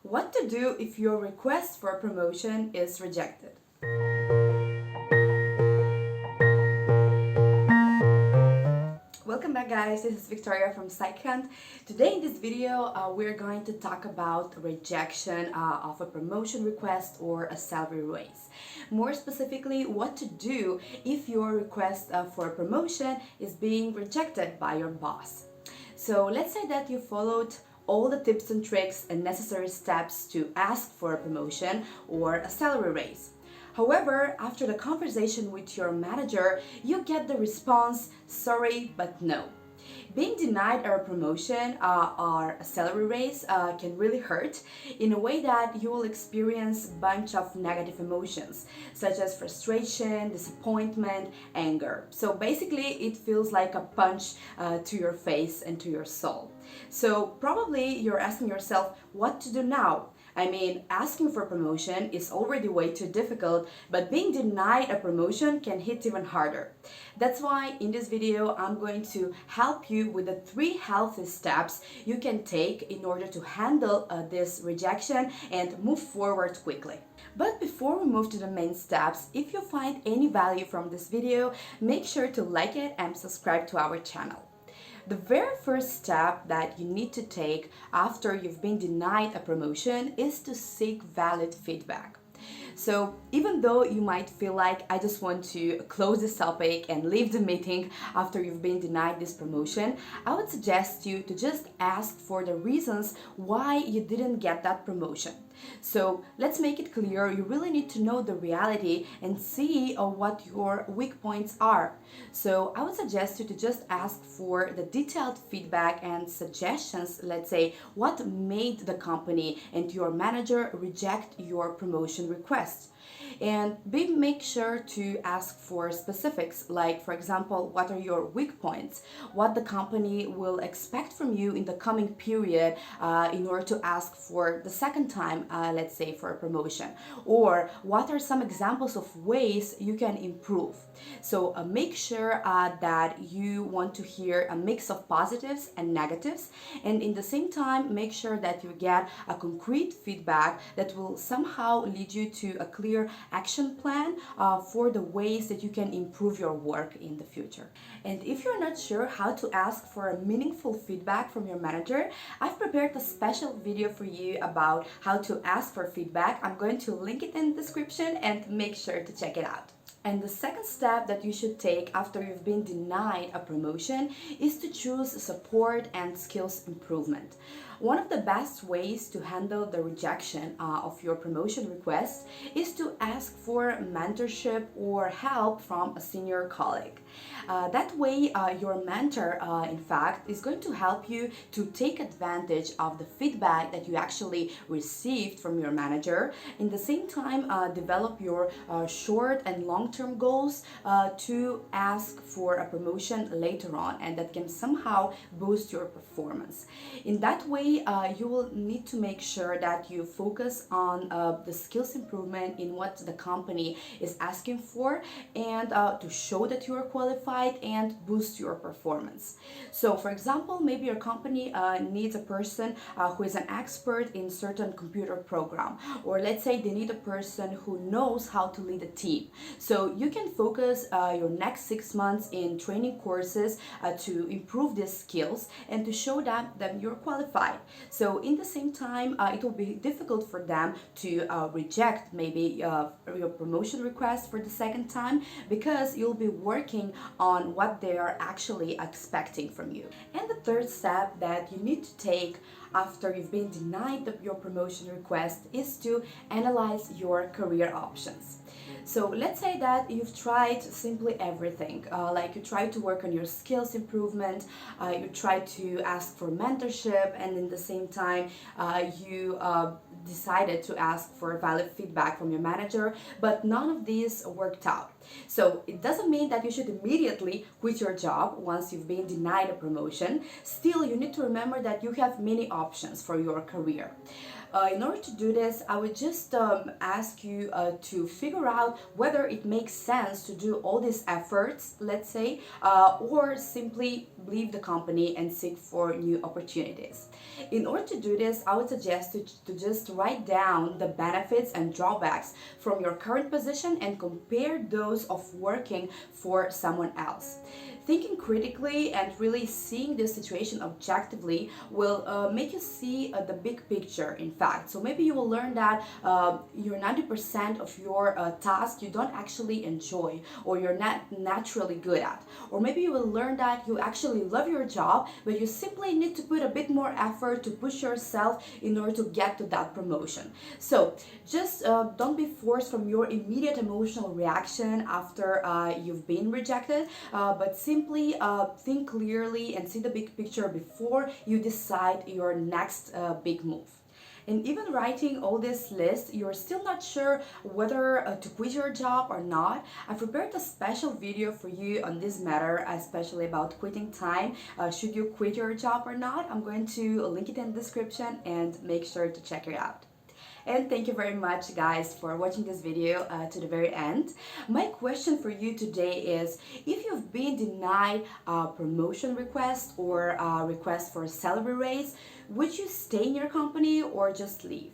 What to do if your request for a promotion is rejected? Welcome back guys, this is Victoria from PsychHunt. Today in this video we're going to talk about rejection of a promotion request or a salary raise. More specifically, what to do if your request for a promotion is being rejected by your boss. So let's say that you followed all the tips and tricks and necessary steps to ask for a promotion or a salary raise. However, after the conversation with your manager, you get the response, sorry, but no. Being denied a promotion or a salary raise can really hurt in a way that you will experience a bunch of negative emotions such as frustration, disappointment, anger. So basically it feels like a punch to your face and to your soul. So probably you're asking yourself what to do now. I mean, asking for promotion is already way too difficult, but being denied a promotion can hit even harder. That's why in this video, I'm going to help you with the 3 healthy steps you can take in order to handle this rejection and move forward quickly. But before we move to the main steps, if you find any value from this video, make sure to like it and subscribe to our channel. The very first step that you need to take after you've been denied a promotion is to seek valid feedback. So even though you might feel like I just want to close this topic and leave the meeting after you've been denied this promotion, I would suggest you to just ask for the reasons why you didn't get that promotion. So let's make it clear, you really need to know the reality and see what your weak points are. So I would suggest you to just ask for the detailed feedback and suggestions, let's say what made the company and your manager reject your promotion request. And make sure to ask for specifics, like for example, what are your weak points, what the company will expect from you in the coming period in order to ask for the second time, let's say for a promotion, or what are some examples of ways you can improve. So make sure that you want to hear a mix of positives and negatives, and in the same time make sure that you get a concrete feedback that will somehow lead you to a clear action plan for the ways that you can improve your work in the future. And if you're not sure how to ask for a meaningful feedback from your manager, I've prepared a special video for you about how to ask for feedback. I'm going to link it in the description and make sure to check it out. And the second step that you should take after you've been denied a promotion is to choose support and skills improvement. One of the best ways to handle the rejection of your promotion request is to ask for mentorship or help from a senior colleague. That way, your mentor, in fact, is going to help you to take advantage of the feedback that you actually received from your manager. In the same time, develop your short and long-term goals to ask for a promotion later on, and that can somehow boost your performance. In that way, you will need to make sure that you focus on the skills improvement in what the company is asking for, and to show that you are qualified and boost your performance. So for example, maybe your company needs a person who is an expert in certain computer program, or let's say they need a person who knows how to lead a team. So you can focus your next 6 months in training courses to improve these skills and to show that you're qualified. So in the same time, it will be difficult for them to reject maybe your promotion request for the second time, because you'll be working on what they are actually expecting from you. And the third step that you need to take after you've been denied your promotion request is to analyze your career options. So let's say that you've tried simply everything, like you try to work on your skills improvement, you try to ask for mentorship, and in the same time you decided to ask for valid feedback from your manager, but none of these worked out. So it doesn't mean that you should immediately quit your job once you've been denied a promotion. Still, you need to remember that you have many options for your career. In order to do this, I would just ask you to figure out whether it makes sense to do all these efforts, let's say, or simply leave the company and seek for new opportunities. In order to do this, I would suggest to just write down the benefits and drawbacks from your current position and compare those of working for someone else. Thinking critically and really seeing this situation objectively will make you see the big picture, in fact. So maybe you will learn that you're 90% of your task you don't actually enjoy or you're not naturally good at. Or maybe you will learn that you actually love your job, but you simply need to put a bit more effort to push yourself in order to get to that promotion. So just don't be forced from your immediate emotional reaction after you've been rejected, but simply think clearly and see the big picture before you decide your next big move. And even writing all this list, you're still not sure whether to quit your job or not. I prepared a special video for you on this matter, especially about quitting time. Should you quit your job or not? I'm going to link it in the description and make sure to check it out. And thank you very much, guys, for watching this video to the very end. My question for you today is, if you've been denied a promotion request or a request for a salary raise, would you stay in your company or just leave?